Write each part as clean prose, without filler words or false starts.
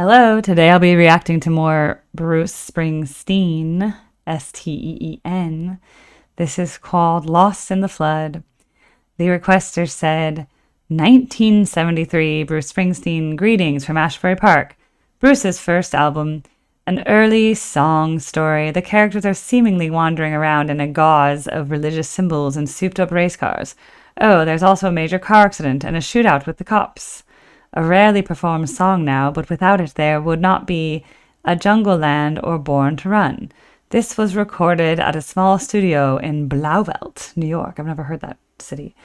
Hello, today I'll be reacting to more Bruce Springsteen, Steen. This is called Lost in the Flood. The requester said, 1973, Bruce Springsteen, greetings from Ashbury Park. Bruce's first album, an early song story. The characters are seemingly wandering around in a gauze of religious symbols and souped-up race cars. Oh, there's also a major car accident and a shootout with the cops. A rarely performed song now, but without it there would not be a Jungle Land or Born to Run. This was recorded at a small studio in Blauvelt, New York. I've never heard that city.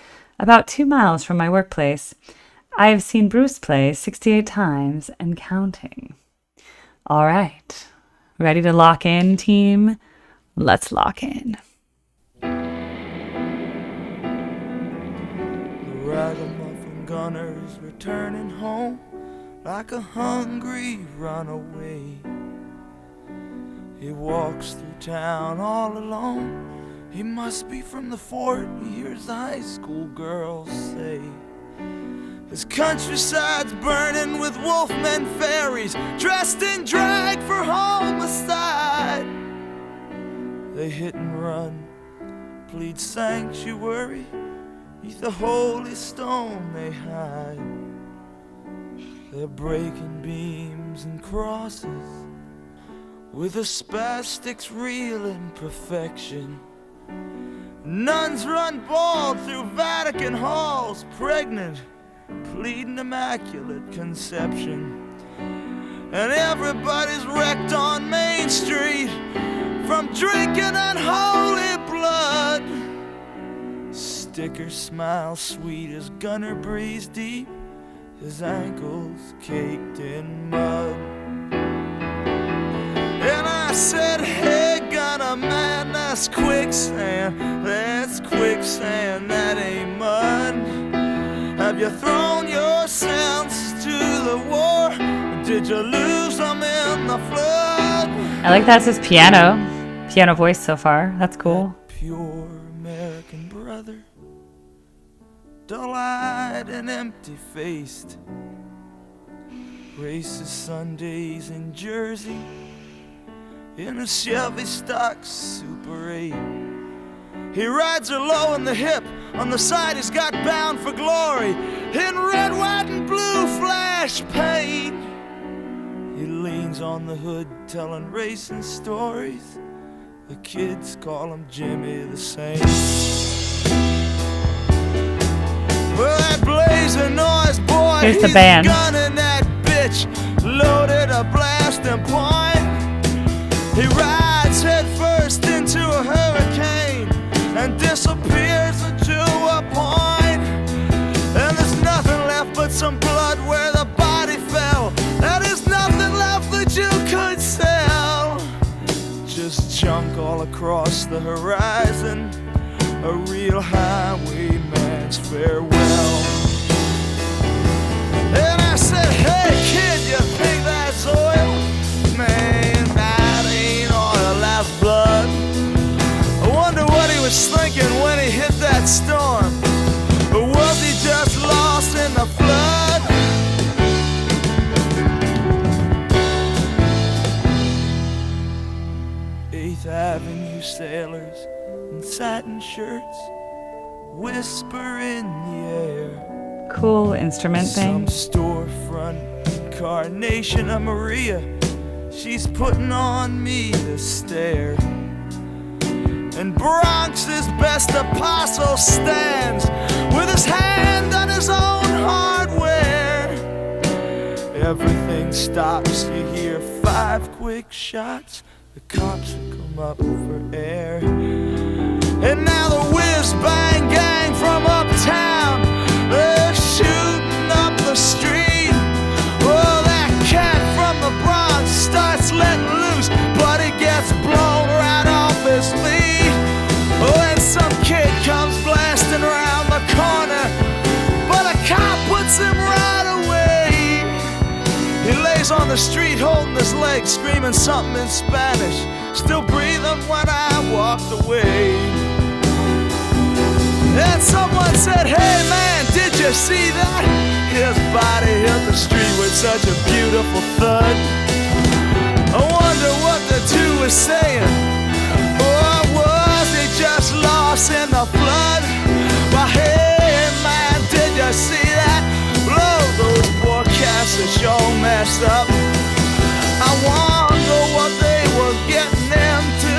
About 2 miles from my workplace. I have seen Bruce play 68 times and counting. All right. Ready to lock in, team? Let's lock in. Ragamuffin gunner's returning home like a hungry runaway. He walks through town all alone. He must be from the fort, he hears the high school girls say. His countryside's burning with wolfmen fairies dressed in drag for homicide. They hit and run, plead sanctuary. Neath the holy stone they hide. They're breaking beams and crosses with the spastics real imperfection. Nuns run bald through Vatican halls, pregnant, pleading immaculate conception. And everybody's wrecked on Main Street from drinking unholy blood. Sticker smile sweet as Gunner breathes deep, his ankles caked in mud. And I said, hey Gunner man, that's quicksand, that ain't mud. Have you thrown your senses to the war, or did you lose them in the flood? I like that's his piano voice so far. That's cool. That pure American brother, dull-eyed and empty-faced, races Sundays in Jersey in a Chevy stock Super 8. He rides her low in the hip, on the side he's got Bound for Glory in red, white, and blue flash paint. He leans on the hood telling racing stories. The kids call him Jimmy the Saint. Well, that blazing noise boy, here's the he's band. Gunning that bitch, loaded a blasting point. He rides head first into a hurricane and disappears into a point. And there's nothing left but some blood where the body fell. And there's nothing left that you could sell. Just junk all across the horizon, a real highwayman's farewell. And I said, hey kid, you think that's oil? Man, that ain't oil, that's blood. I wonder what he was thinking when he hit that storm. Or was he just lost in the flood? Eighth Avenue sailors in satin shirts whisper in the air. Cool instrument Some thing. storefront incarnation of Maria, she's putting on me to stare. And Bronx's best apostle stands with his hand on his own hardware. Everything stops, you hear 5 quick shots, the cops come up for air. And now the whiz-bang gang from uptown, they're shooting up the street. Oh, that cat from the Bronx starts letting loose, but he gets blown right off his feet. Oh, and some kid comes blasting around the corner, but a cop puts him right away. He lays on the street holding his leg, screaming something in Spanish, still breathing when I walked away. And someone said, hey man, did you see that? His body hit the street with such a beautiful thud. mess up. I wonder what they were getting into.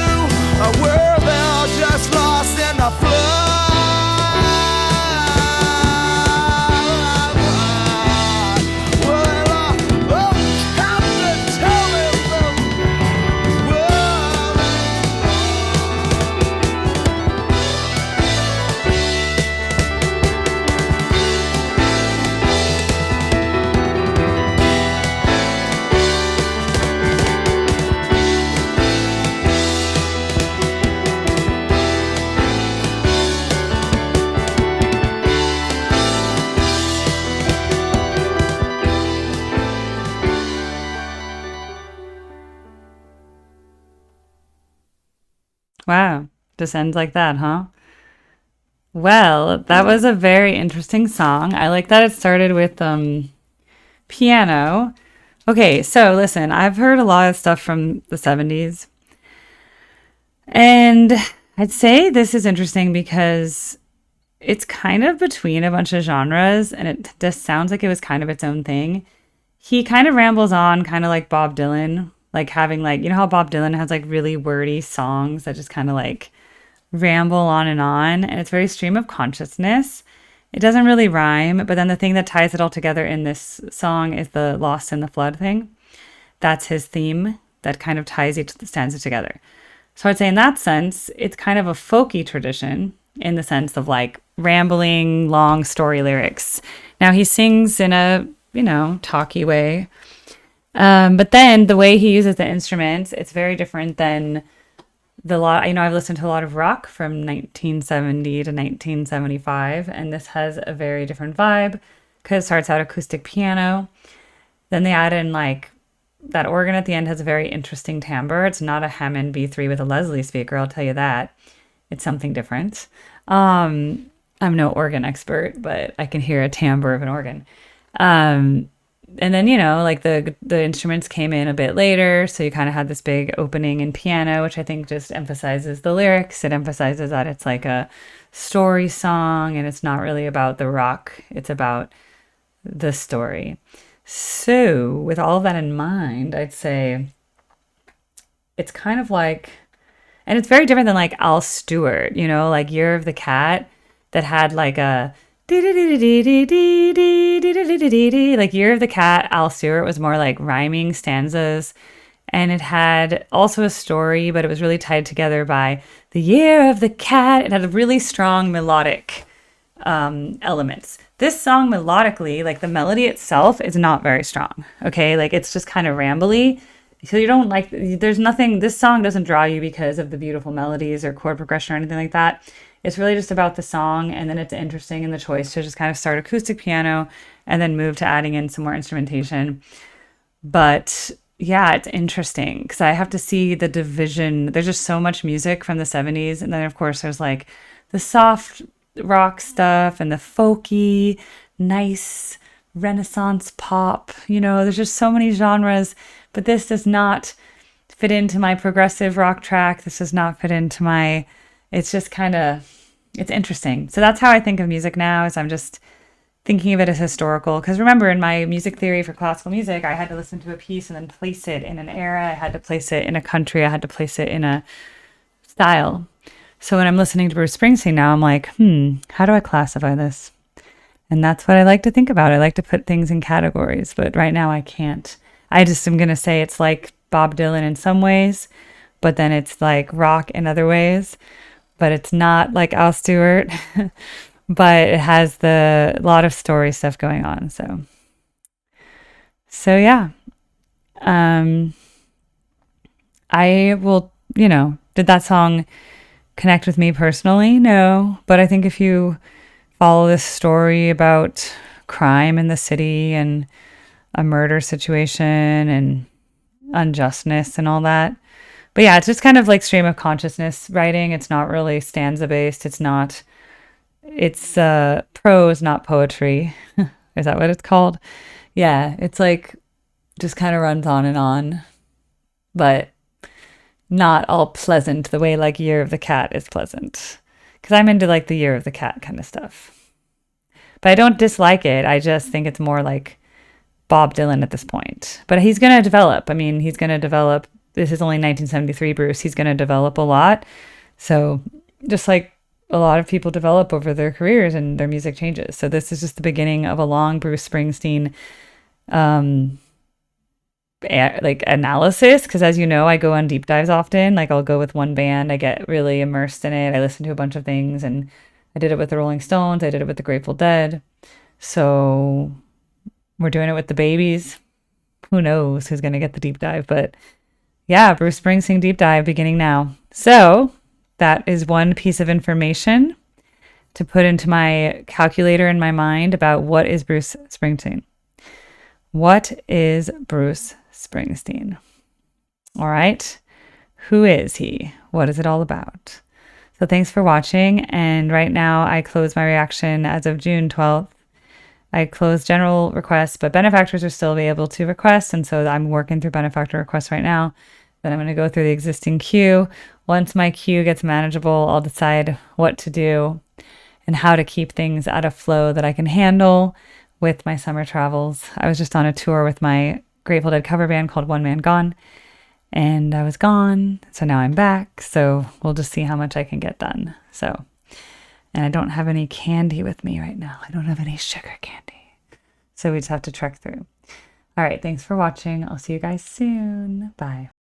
Were they all just lost in the flood? Wow. Just ends like that, huh? Well, that was a very interesting song. I like that it started with piano. Okay, so listen, I've heard a lot of stuff from the 70s. And I'd say this is interesting because it's kind of between a bunch of genres and it just sounds like it was kind of its own thing. He kind of rambles on, kind of like Bob Dylan, like having like, you know how Bob Dylan has like really wordy songs that just kind of like ramble on, and it's very stream of consciousness. It doesn't really rhyme, but then the thing that ties it all together in this song is the Lost in the Flood thing. That's his theme that kind of ties each stanza together. So I'd say in that sense, it's kind of a folky tradition in the sense of like rambling, long story lyrics. Now he sings in a, talky way. But then the way he uses the instruments, it's very different than I've listened to a lot of rock from 1970 to 1975, and this has a very different vibe because it starts out acoustic piano. Then they add in like that organ at the end has a very interesting timbre. It's not a Hammond B3 with a Leslie speaker, I'll tell you that. It's something different. I'm no organ expert, but I can hear a timbre of an organ. And then, like the instruments came in a bit later. So you kind of had this big opening in piano, which I think just emphasizes the lyrics. It emphasizes that it's like a story song and it's not really about the rock. It's about the story. So with all of that in mind, I'd say it's kind of like, and it's very different than like Al Stewart, like Year of the Cat that had like a like Year of the Cat. Al Stewart was more like rhyming stanzas, and it had also a story, but it was really tied together by the Year of the Cat. It had a really strong melodic elements. This song melodically, like the melody itself is not very strong. Okay. Like it's just kind of rambly. So you don't like, there's nothing, this song doesn't draw you because of the beautiful melodies or chord progression or anything like that. It's really just about the song, and then it's interesting in the choice to just kind of start acoustic piano and then move to adding in some more instrumentation. But yeah, it's interesting because I have to see the division. There's just so much music from the 70s. And then, of course, there's like the soft rock stuff and the folky, nice Renaissance pop. There's just so many genres, but this does not fit into my progressive rock track. This does not fit into it's just kind of, it's interesting. So that's how I think of music now, is I'm just thinking of it as historical. Because remember, in my music theory for classical music, I had to listen to a piece and then place it in an era. I had to place it in a country. I had to place it in a style. So when I'm listening to Bruce Springsteen now, I'm like, how do I classify this? And that's what I like to think about. I like to put things in categories, but right now I can't. I just am going to say it's like Bob Dylan in some ways, but then it's like rock in other ways. But it's not like Al Stewart, but it has a lot of story stuff going on. So yeah. I will, did that song connect with me personally? No, but I think if you follow this story about crime in the city and a murder situation and unjustness and all that, but yeah, it's just kind of like stream of consciousness writing. It's not really stanza based. It's prose, not poetry. Is that what it's called? Yeah, it's like just kind of runs on and on, but not all pleasant the way like Year of the Cat is pleasant. Because I'm into like the Year of the Cat kind of stuff. But I don't dislike it. I just think it's more like Bob Dylan at this point. But he's going to develop. I mean, he's going to develop. This is only 1973 Bruce. He's going to develop a lot. So just like a lot of people develop over their careers and their music changes. So this is just the beginning of a long Bruce Springsteen like analysis, because as you know, I go on deep dives often. Like I'll go with one band, I get really immersed in it, I listen to a bunch of things, and I did it with the Rolling Stones, I did it with the Grateful Dead. So we're doing it with the Babies. Who knows who's going to get the deep dive, but yeah, Bruce Springsteen deep dive beginning now. So that is one piece of information to put into my calculator in my mind about what is Bruce Springsteen. What is Bruce Springsteen? All right. Who is he? What is it all about? So thanks for watching. And right now I close my reaction as of June 12th. I closed general requests, but benefactors are still able to request. And so I'm working through benefactor requests right now. Then I'm going to go through the existing queue. Once my queue gets manageable, I'll decide what to do and how to keep things at a flow that I can handle with my summer travels. I was just on a tour with my Grateful Dead cover band called One Man Gone, and I was gone. So now I'm back. So we'll just see how much I can get done. So, and I don't have any candy with me right now. I don't have any sugar candy. So we just have to trek through. All right. Thanks for watching. I'll see you guys soon. Bye.